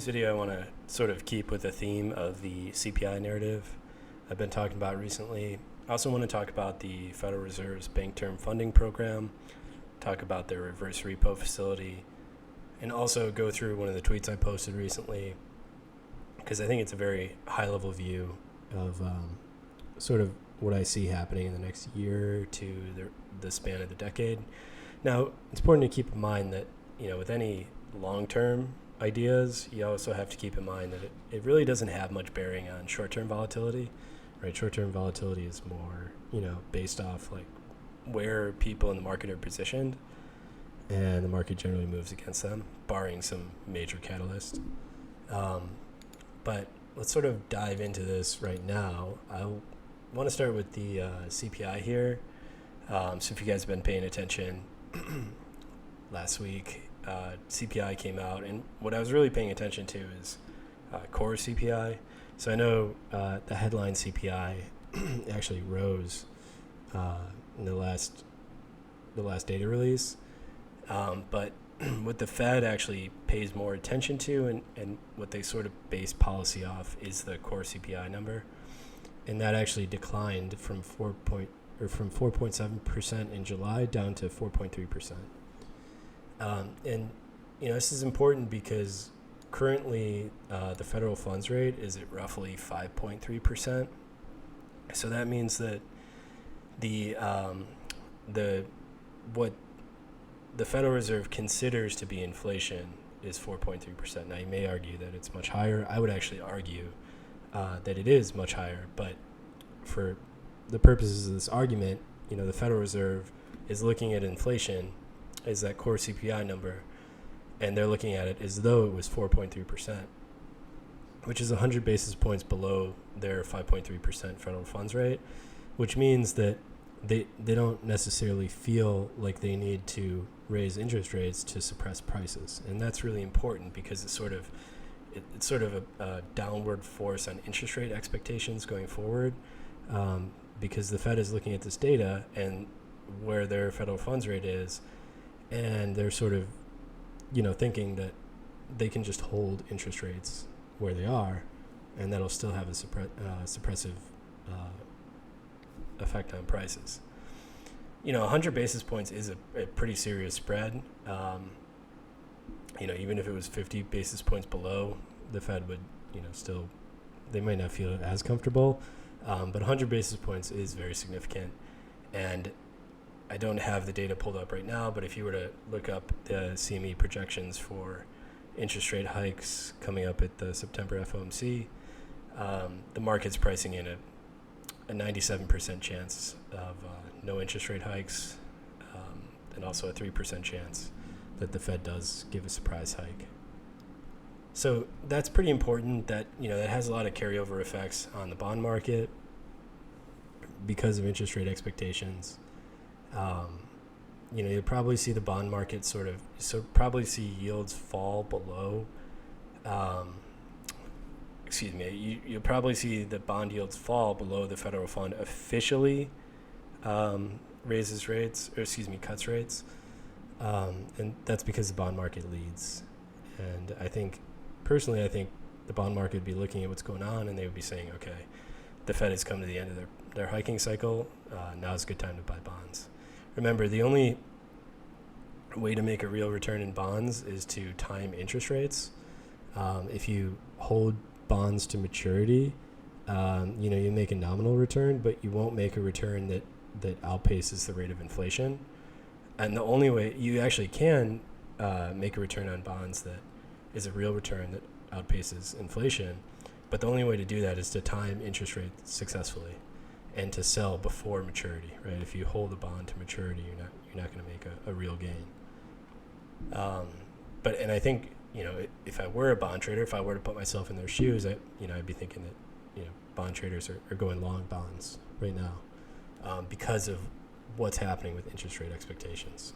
This video I want to sort of keep with the theme of the CPI narrative I've been talking about recently. I also want to talk about the Federal Reserve's Bank Term Funding Program, talk about their reverse repo facility, and also go through one of the tweets I posted recently because I think it's a very high-level view of sort of what I see happening in the next year to the span of the decade. Now, it's important to keep in mind that, with any long-term ideas, you also have to keep in mind that it really doesn't have much bearing on short-term volatility, right? Short-term volatility is more, based off like where people in the market are positioned, and the market generally moves against them, barring some major catalyst. But let's sort of dive into this right now. I want to start with the CPI here. So if you guys have been paying attention, last week, CPI came out, and what I was really paying attention to is core CPI. So I know the headline CPI actually rose in the last data release, but what the Fed actually pays more attention to and what they sort of base policy off is the core CPI number, and that actually declined from 4.7% in July down to 4.3%. And this is important because currently the federal funds rate is at roughly 5.3%. So that means that what the Federal Reserve considers to be inflation is 4.3%. Now you may argue that it's much higher. I would actually argue that it is much higher, but for the purposes of this argument, the Federal Reserve is looking at inflation as that core CPI number, and they're looking at it as though it was 4.3%, which is 100 basis points below their 5.3% federal funds rate, which means that they don't necessarily feel like they need to raise interest rates to suppress prices. And that's really important because it's sort of a downward force on interest rate expectations going forward, because the Fed is looking at this data and where their federal funds rate is, and they're sort of thinking that they can just hold interest rates where they are, and that'll still have a suppressive effect on prices. 100 basis points is a pretty serious spread. Even if it was 50 basis points below, the Fed would, still, they might not feel as comfortable. But 100 basis points is very significant. And I don't have the data pulled up right now, but if you were to look up the CME projections for interest rate hikes coming up at the September FOMC, the market's pricing in a 97% chance of no interest rate hikes, and also a 3% chance that the Fed does give a surprise hike. So that's pretty important. That that has a lot of carryover effects on the bond market because of interest rate expectations. You'll probably see the bond market probably see yields fall below. You'll probably see the bond yields fall below the federal fund officially cuts rates, and that's because the bond market leads. And I think the bond market would be looking at what's going on, and they would be saying, okay, the Fed has come to the end of their hiking cycle. Now's a good time to buy bonds. Remember, the only way to make a real return in bonds is to time interest rates. If you hold bonds to maturity, you make a nominal return, but you won't make a return that outpaces the rate of inflation. And the only way you actually can make a return on bonds that is a real return that outpaces inflation, but the only way to do that is to time interest rates successfully and to sell before maturity, right? If you hold a bond to maturity, you're not going to make a real gain. And I think, if I were a bond trader, if I were to put myself in their shoes, I'd be thinking that, bond traders are going long bonds right now because of what's happening with interest rate expectations.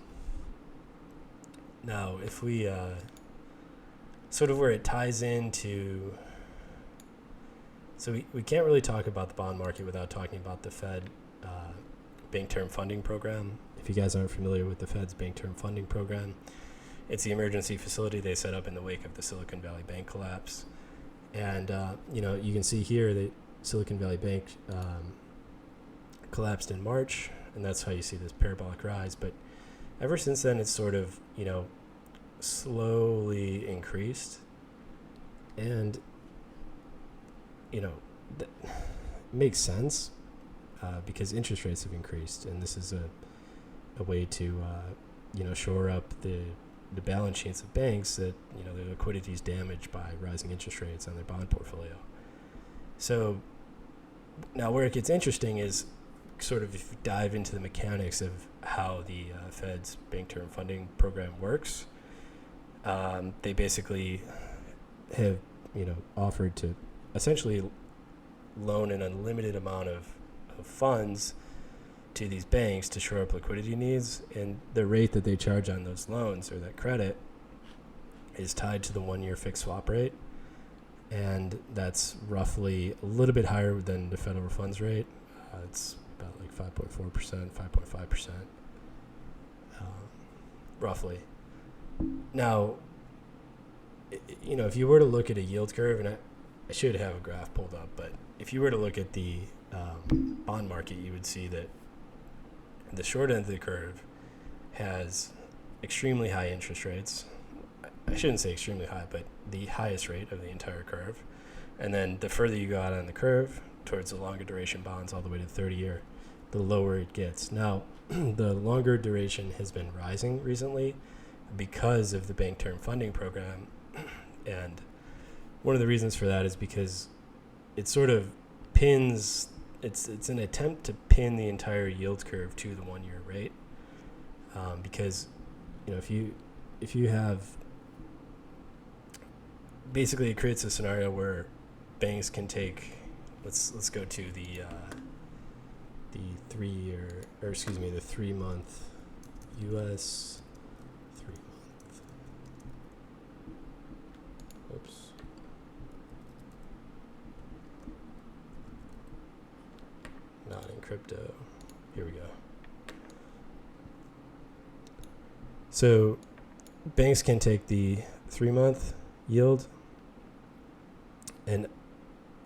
Now, if we sort of where it ties into, so we can't really talk about the bond market without talking about the Fed Bank Term Funding Program. If you guys aren't familiar with the Fed's Bank Term Funding Program, It's the emergency facility they set up in the wake of the Silicon Valley Bank collapse. And, you can see here that Silicon Valley Bank collapsed in March, and that's how you see this parabolic rise. But ever since then, it's sort of, slowly increased. And, that makes sense because interest rates have increased, and this is a way to, shore up the balance sheets of banks that, their liquidity is damaged by rising interest rates on their bond portfolio. So now where it gets interesting is sort of if you dive into the mechanics of how the Fed's Bank Term Funding Program works. They basically have, offered to essentially loan an unlimited amount of funds to these banks to shore up liquidity needs, and the rate that they charge on those loans or that credit is tied to the 1-year fixed swap rate, and that's roughly a little bit higher than the federal funds rate. It's about like 5.4%, 5.5%, roughly. Now, if you were to look at a yield curve, and I should have a graph pulled up, but if you were to look at the bond market, you would see that the short end of the curve has extremely high interest rates. I shouldn't say extremely high, but the highest rate of the entire curve. And then the further you go out on the curve, towards the longer duration bonds, all the way to 30-year, the lower it gets. Now, the longer duration has been rising recently because of the Bank Term Funding Program. And one of the reasons for that is because it sort of pins, it's an attempt to pin the entire yield curve to the 1-year rate. Because, if you have, basically it creates a scenario where banks can take, let's go to the 3-month U.S. 3-month. Oops. Not in crypto. Here we go. So banks can take the 3-month yield, and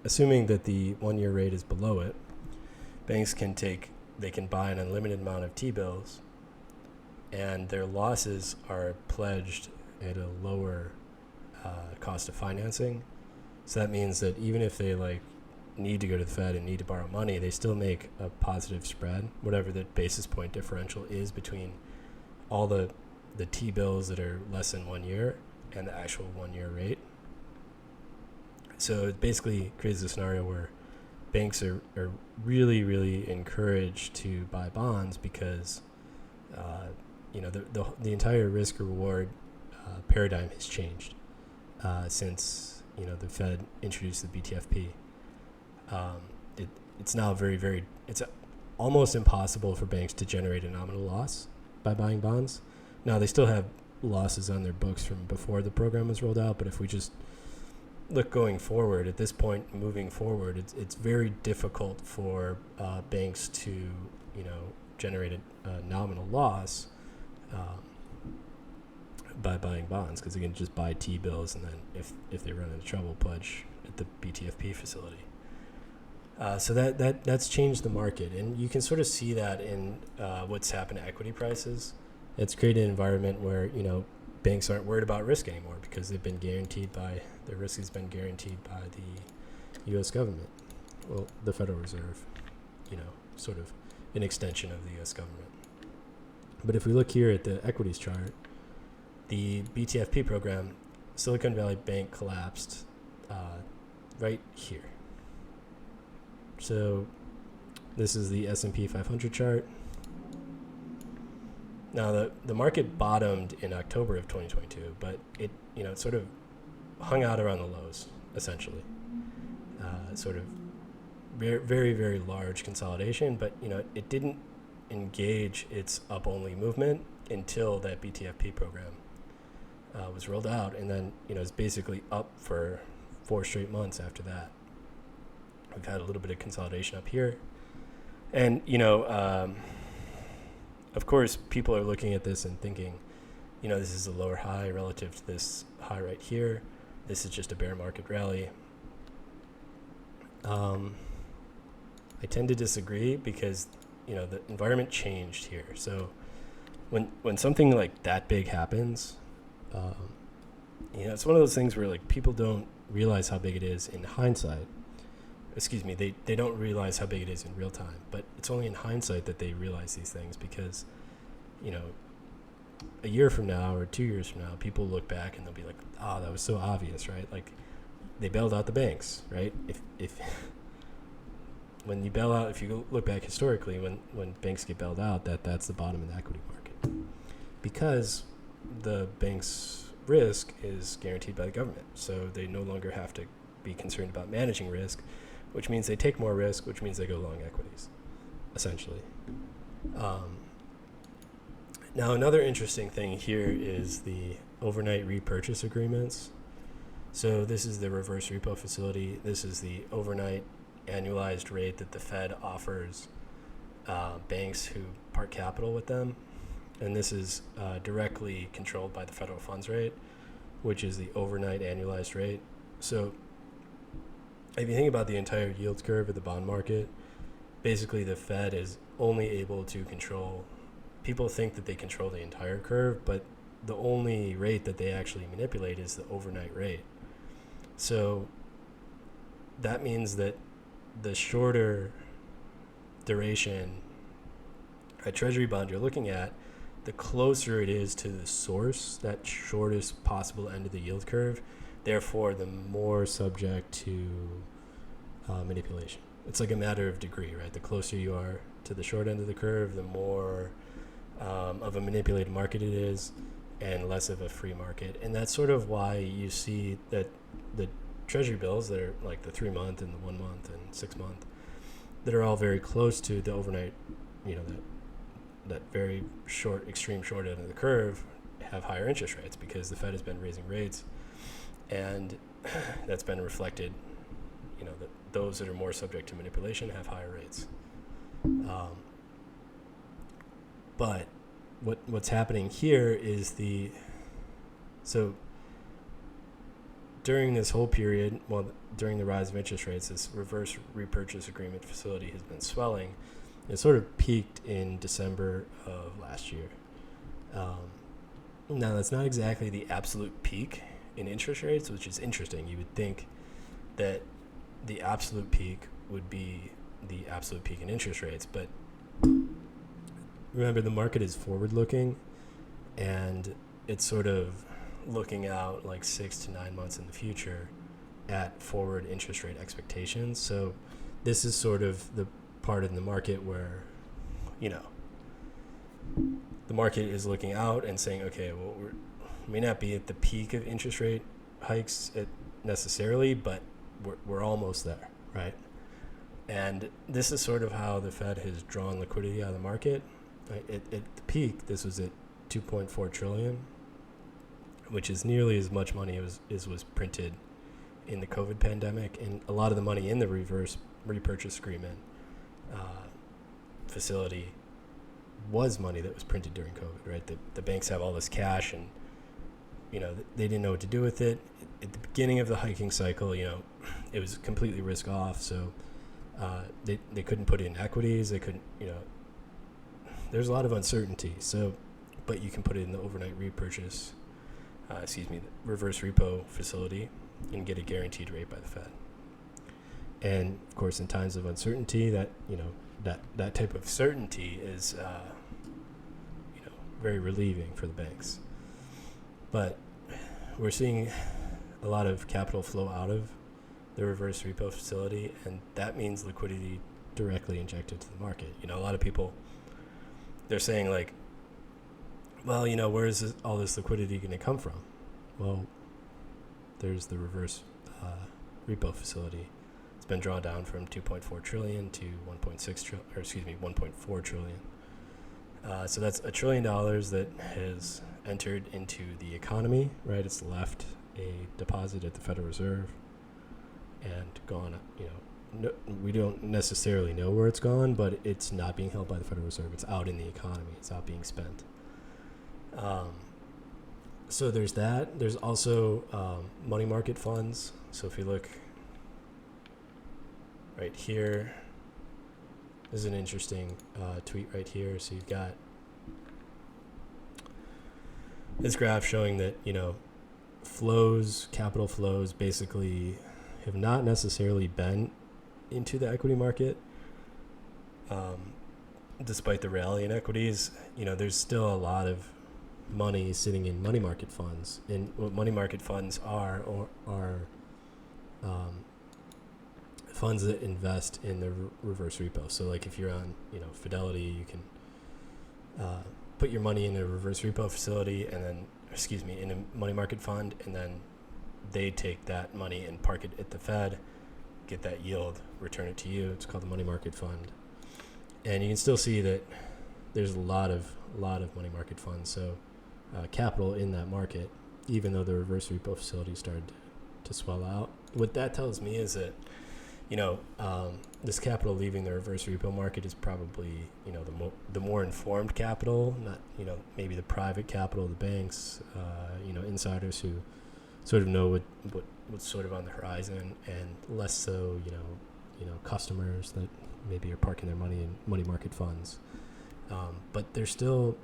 assuming that the 1-year rate is below it, banks can buy an unlimited amount of T-bills, and their losses are pledged at a lower cost of financing. So that means that even if they need to go to the Fed and need to borrow money, they still make a positive spread, whatever the basis point differential is between all the T-bills that are less than 1 year and the actual 1-year rate. So it basically creates a scenario where banks are really, really encouraged to buy bonds because, the entire risk-reward paradigm has changed since, the Fed introduced the BTFP. It's now it's almost impossible for banks to generate a nominal loss by buying bonds. Now, they still have losses on their books from before the program was rolled out, but if we just look going forward, at this point, moving forward, it's very difficult for banks to, generate a nominal loss by buying bonds, because they can just buy T-bills and then if they run into trouble, pledge at the BTFP facility. So that's changed the market, and you can sort of see that in what's happened to equity prices. It's created an environment where, banks aren't worried about risk anymore because their risk has been guaranteed by the U.S. government. Well, the Federal Reserve, sort of an extension of the U.S. government. But if we look here at the equities chart, the BTFP program, Silicon Valley Bank collapsed right here. So this is the S&P 500 chart. Now, the market bottomed in October of 2022, but it sort of hung out around the lows, essentially. Sort of very, very, very large consolidation, but, it didn't engage its up-only movement until that BTFP program was rolled out, and then, it's basically up for 4 straight months after that. We've had a little bit of consolidation up here. And, of course, people are looking at this and thinking, this is a lower high relative to this high right here. This is just a bear market rally. I tend to disagree because, the environment changed here. So when something like that big happens, it's one of those things where like people don't realize how big it is in hindsight. Excuse me, they don't realize how big it is in real time, but it's only in hindsight that they realize these things because, a year from now or 2 years from now, people look back and they'll be like, oh, that was so obvious, right? Like they bailed out the banks, right? If when you bail out, if you look back historically, when banks get bailed out, that's the bottom in the equity market because the bank's risk is guaranteed by the government. So they no longer have to be concerned about managing risk, which means they take more risk, which means they go long equities, essentially. Now, another interesting thing here is the overnight repurchase agreements. So this is the reverse repo facility. This is the overnight annualized rate that the Fed offers banks who park capital with them. And this is directly controlled by the federal funds rate, which is the overnight annualized rate. So if you think about the entire yield curve of the bond market, basically the Fed is only able to control, people think that they control the entire curve, but the only rate that they actually manipulate is the overnight rate. So that means that the shorter duration a treasury bond you're looking at, the closer it is to the source, that shortest possible end of the yield curve, therefore the more subject to manipulation. It's like a matter of degree, right? The closer you are to the short end of the curve, the more of a manipulated market it is and less of a free market. And that's sort of why you see that the treasury bills that are like the 3 month and the 1 month and 6 month that are all very close to the overnight, that very short, extreme short end of the curve have higher interest rates because the Fed has been raising rates, and that's been reflected, that those that are more subject to manipulation have higher rates. But what's happening here is so during this whole period, during the rise of interest rates, this reverse repurchase agreement facility has been swelling. It sort of peaked in December of last year. Now, that's not exactly the absolute peak in interest rates, which is interesting. You would think that the absolute peak would be the absolute peak in interest rates, but remember, the market is forward-looking, and it's sort of looking out like 6 to 9 months in the future at forward interest rate expectations. So this is sort of the part in the market where, the market is looking out and saying, okay, well, we may not be at the peak of interest rate hikes necessarily, but we're almost there, right? And this is sort of how the Fed has drawn liquidity out of the market. At the peak, this was at $2.4 trillion, which is nearly as much money as was printed in the COVID pandemic. And a lot of the money in the reverse repurchase agreement facility was money that was printed during COVID, right? The banks have all this cash, and they didn't know what to do with it. At the beginning of the hiking cycle, it was completely risk off, so they couldn't put in equities. They couldn't, there's a lot of uncertainty. So, but you can put it in the overnight repurchase, the reverse repo facility, and get a guaranteed rate by the Fed. And of course, in times of uncertainty, that that type of certainty is very relieving for the banks. But we're seeing a lot of capital flow out of the reverse repo facility, and that means liquidity directly injected to the market. A lot of people, they're saying like, well, where is all this liquidity going to come from? Well, there's the reverse repo facility. It's been drawn down from 2.4 trillion to 1.4 trillion. So that's $1 trillion that has entered into the economy, right? It's left a deposit at the Federal Reserve and gone, we don't necessarily know where it's gone, but it's not being held by the Federal Reserve. It's out in the economy. It's out being spent. So there's that. There's also money market funds. So if you look right here, this is an interesting tweet right here. So you've got this graph showing that, capital flows basically have not necessarily been into the equity market. Despite the rally in equities, there's still a lot of money sitting in money market funds. And what money market funds are funds that invest in the reverse repo. So like if you're on, Fidelity, you can put your money in a reverse repo facility in a money market fund, and then they take that money and park it at the Fed, get that yield, return it to you. It's called the money market fund. And you can still see that there's a lot of money market funds. So capital in that market, even though the reverse repo facility started to swell out. What that tells me is that, this capital leaving the reverse repo market is probably, the more informed capital, not, maybe the private capital, the banks, insiders who sort of know what's sort of on the horizon, and less so, customers that maybe are parking their money in money market funds. But there's still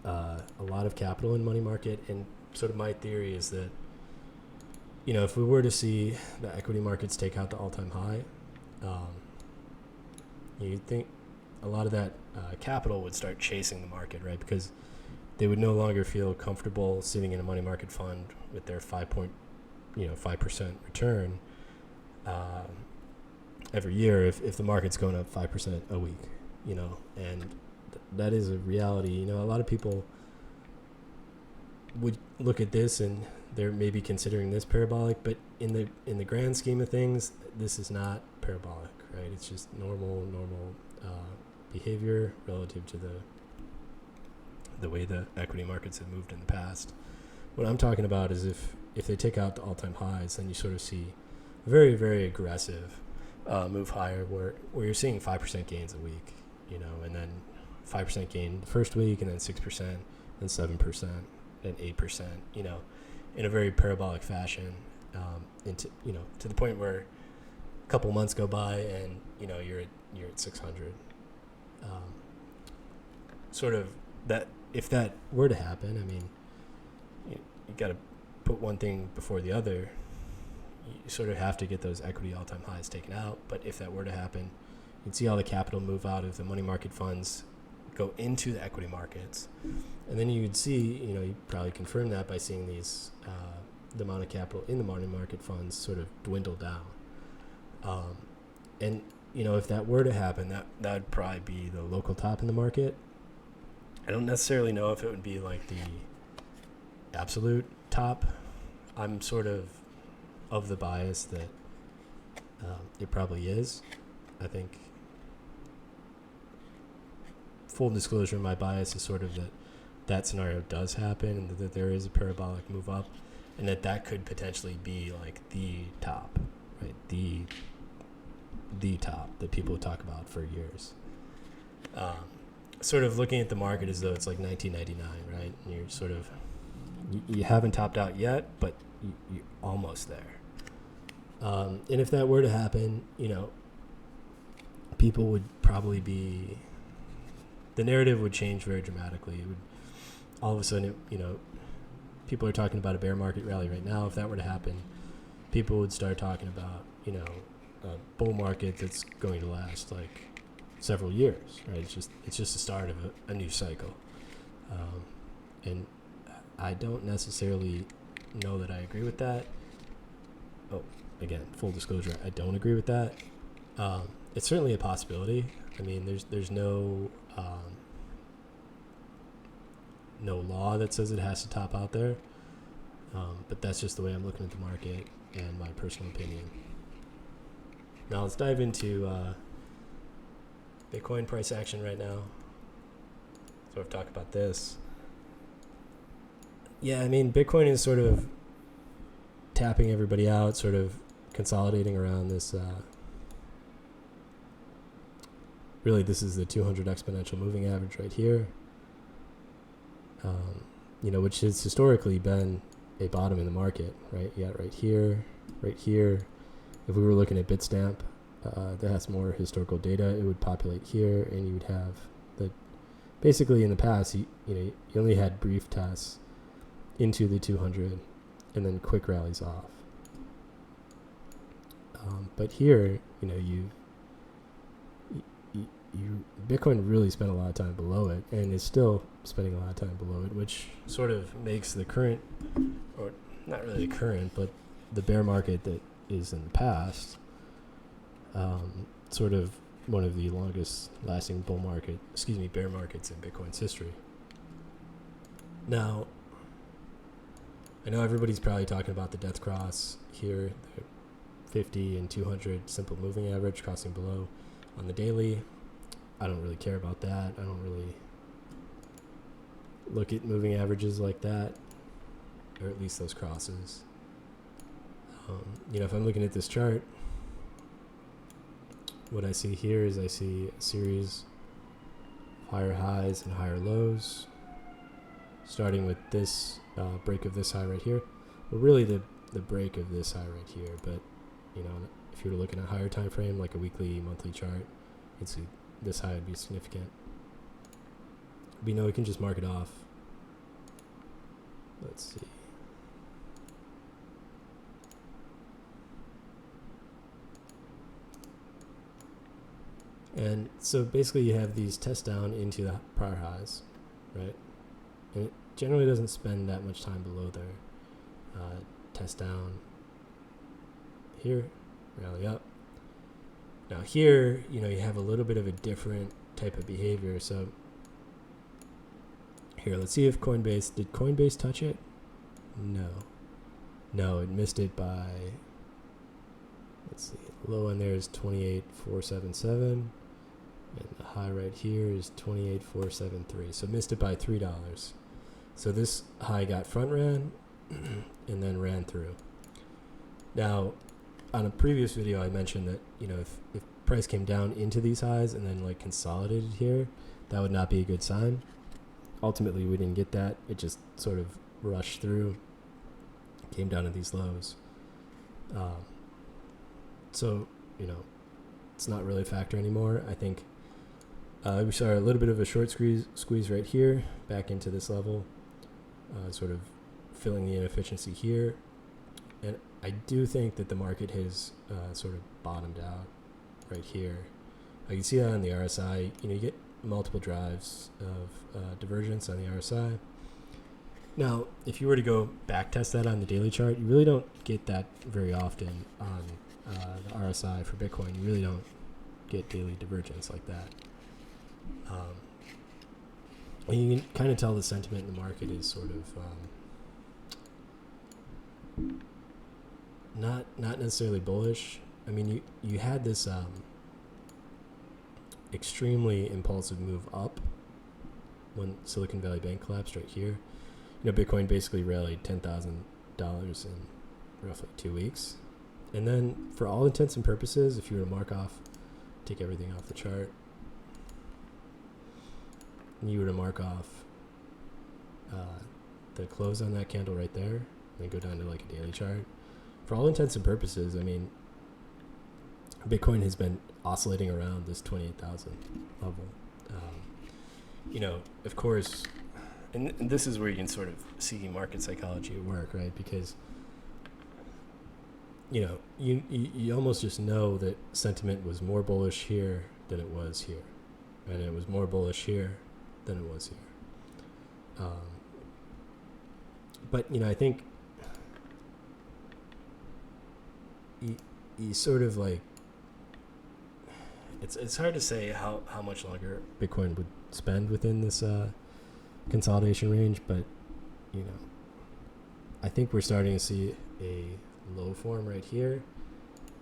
a lot of capital in money market, and sort of my theory is that, if we were to see the equity markets take out the all-time high, you'd think a lot of that capital would start chasing the market, right? Because they would no longer feel comfortable sitting in a money market fund with their 5% return every year if the market's going up 5% a week, and that is a reality. A lot of people would look at this and they're maybe considering this parabolic, but in the grand scheme of things, this is not parabolic, right? It's just normal behavior relative to the way the equity markets have moved in the past. What I'm talking about is if they take out the all-time highs, then you sort of see a very, very aggressive move higher where you're seeing 5% gains a week, and then 5% gain the first week, and then 6%, then 7%, then 8%, in a very parabolic fashion, to the point where a couple months go by and you're at 600. Sort of that, if that were to happen, I mean, you got to put one thing before the other. You sort of have to get those equity all-time highs taken out. But if that were to happen, you'd see all the capital move out of the money market funds, go into the equity markets, and then you'd see, you'd probably confirm that by seeing these the amount of capital in the money market funds sort of dwindle down. And if that were to happen, that would probably be the local top in the market. I don't necessarily know if it would be like the absolute top. I'm sort of the bias that it probably is. I think, full disclosure, my bias is sort of that scenario does happen, and that there is a parabolic move up, and that could potentially be like the top, right? The top that people talk about for years. Sort of looking at the market as though it's like 1999, right? And you're sort of, you haven't topped out yet, but you're almost there. And if that were to happen, people would probably be, the narrative would change very dramatically. It would, all of a sudden, people are talking about a bear market rally right now. If that were to happen, people would start talking about, a bull market that's going to last like several years, right? It's just the start of a new cycle. And I don't necessarily know that I agree with that. Oh, again, full disclosure, I don't agree with that. It's certainly a possibility. I mean, there's no law that says it has to top out there. But that's just the way I'm looking at the market and my personal opinion. Now let's dive into Bitcoin price action right now. So I've talked about this. Yeah, I mean, Bitcoin is sort of tapping everybody out, sort of consolidating around this. Really, this is the 200 exponential moving average right here. which has historically been a bottom in the market, right? You got right here, right here. If we were looking at Bitstamp, that has more historical data, it would populate here, and you would have the, basically in the past, you only had brief tests into the 200 and then quick rallies off. But here, Bitcoin really spent a lot of time below it, and is still spending a lot of time below it, which sort of makes the current, or not really the current, but the bear market that is in the past, sort of one of the longest lasting bear markets in Bitcoin's history. Now, I know everybody's probably talking about the death cross here, the 50 and 200 simple moving average crossing below on the daily. I don't really care about that. I don't really look at moving averages like that, or at least those crosses. If I'm looking at this chart, what I see here is I see a series of higher highs and higher lows, starting with this break of this high right here. Well, really the break of this high right here, but if you were looking at a higher time frame, like a weekly, monthly chart, you'd see this high would be significant. But we can just mark it off. Let's see. And so basically you have these tests down into the prior highs, right? And it generally doesn't spend that much time below there. Test down here, rally up. Now here, you have a little bit of a different type of behavior. So here, let's see if did Coinbase touch it? No, it missed it by, let's see, low on there is 28,477. And the high right here is 28,473. So missed it by $3. So this high got front ran and then ran through. Now, on a previous video, I mentioned that if price came down into these highs and then consolidated here, that would not be a good sign. Ultimately, we didn't get that. It just sort of rushed through, came down to these lows. So it's not really a factor anymore. I think we saw a little bit of a short squeeze right here, back into this level, sort of filling the inefficiency here. And I do think that the market has sort of bottomed out right here. I can see that on the RSI. You get multiple drives of divergence on the RSI. Now, if you were to go back test that on the daily chart, you really don't get that very often on the RSI for Bitcoin. You really don't get daily divergence like that. And you can kind of tell the sentiment in the market is sort of not necessarily bullish. I mean, you had this extremely impulsive move up when Silicon Valley Bank collapsed right here. Bitcoin basically rallied $10,000 in roughly 2 weeks. And then for all intents and purposes, if you were to take everything off the chart, and you were to mark off the close on that candle right there, and then go down to a daily chart, for all intents and purposes, I mean, Bitcoin has been oscillating around this 28,000 level. Of course, and this is where you can sort of see market psychology at work, right? Because you almost just know that sentiment was more bullish here than it was here, and it was more bullish here than it was here. But I think you sort of it's hard to say how much longer Bitcoin would spend within this consolidation range, but I think we're starting to see a low form right here,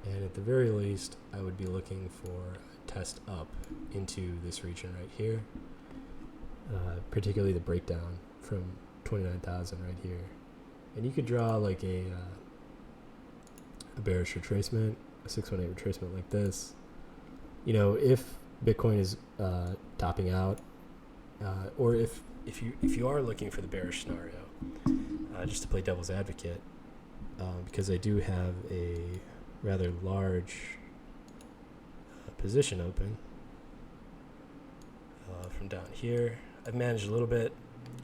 and at the very least I would be looking for a test up into this region right here, particularly the breakdown from 29,000 right here. And you could draw a bearish retracement, a 618 retracement like this. If Bitcoin is topping out or if you are looking for the bearish scenario, just to play devil's advocate, because I do have a rather large position open from down here. I've managed a little bit,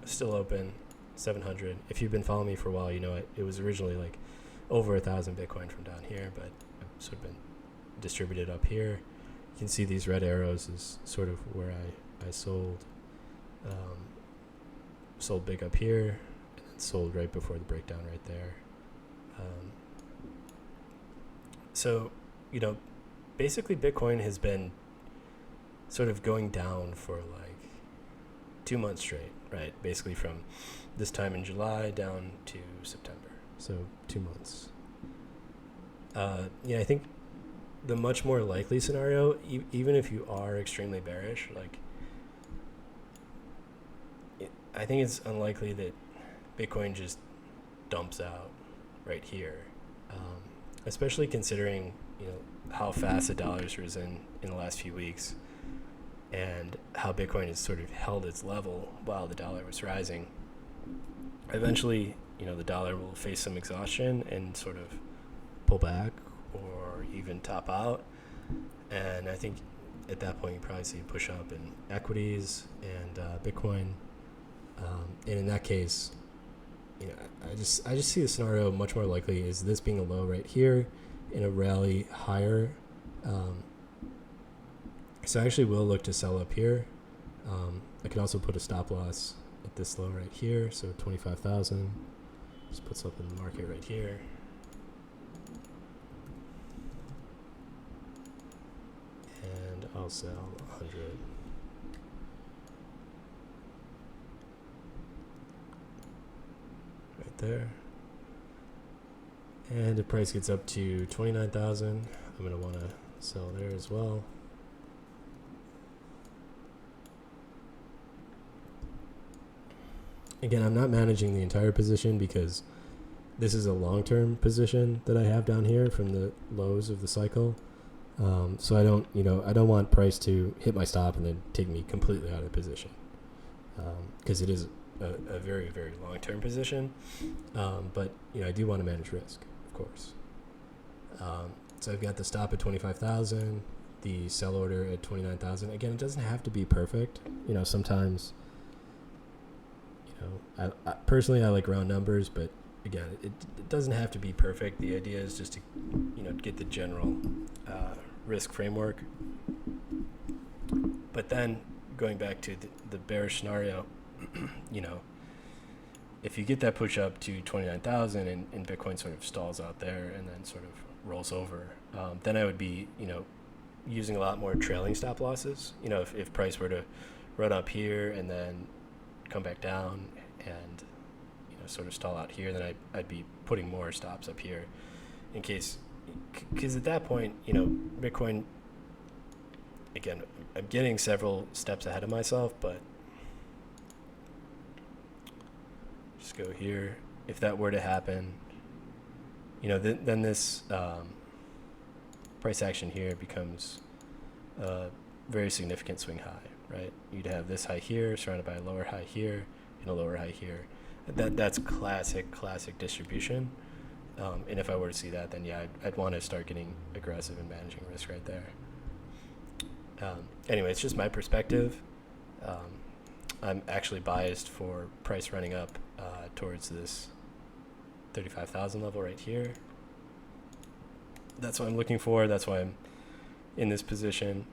still open, 700. If you've been following me for a while, you know it was originally like over 1,000 Bitcoin from down here, but I've sort of been distributed up here. You can see these red arrows is sort of where I sold. Sold big up here, and then sold right before the breakdown right there. So, you know, basically Bitcoin has been sort of going down for like 2 months straight, right? Basically from this time in July down to September. So 2 months. Yeah, I think the much more likely scenario, even if you are extremely bearish, like, I think it's unlikely that Bitcoin just dumps out right here, especially considering, you know, how fast the dollar's risen in the last few weeks and how Bitcoin has sort of held its level while the dollar was rising. Eventually, you know, the dollar will face some exhaustion and sort of pull back or even top out. And I think at that point you probably see a push up in equities and Bitcoin. And in that case, you know, I just see the scenario much more likely is this being a low right here in a rally higher. So I actually will look to sell up here. I can also put a stop loss at this low right here, so 25,000. Just puts up in the market right here. And I'll sell 100. Right there. And the price gets up to 29,000. I'm going to want to sell there as well. Again, I'm not managing the entire position because this is a long-term position that I have down here from the lows of the cycle. So I don't want price to hit my stop and then take me completely out of the position, because it is a very, very long-term position. But you know, I do want to manage risk, of course. So I've got the stop at 25,000, the sell order at 29,000. Again, it doesn't have to be perfect. You know, sometimes, you know, I personally I like round numbers, but again, it doesn't have to be perfect. The idea is just to, you know, get the general risk framework. But then going back to the bearish scenario, you know, if you get that push up to 29,000 and Bitcoin sort of stalls out there and then sort of rolls over, then I would be, you know, using a lot more trailing stop losses. You know, if price were to run up here and then come back down and, you know, sort of stall out here, then I'd be putting more stops up here in case, because at that point, you know, Bitcoin, again, I'm getting several steps ahead of myself, but just go here. If that were to happen, you know, then this price action here becomes a very significant swing high, right? You'd have this high here surrounded by a lower high here and a lower high here. That's classic distribution. And if I were to see that, then yeah, I'd want to start getting aggressive and managing risk right there. Anyway, it's just my perspective. I'm actually biased for price running up towards this 35,000 level right here. That's what I'm looking for. That's why I'm in this position.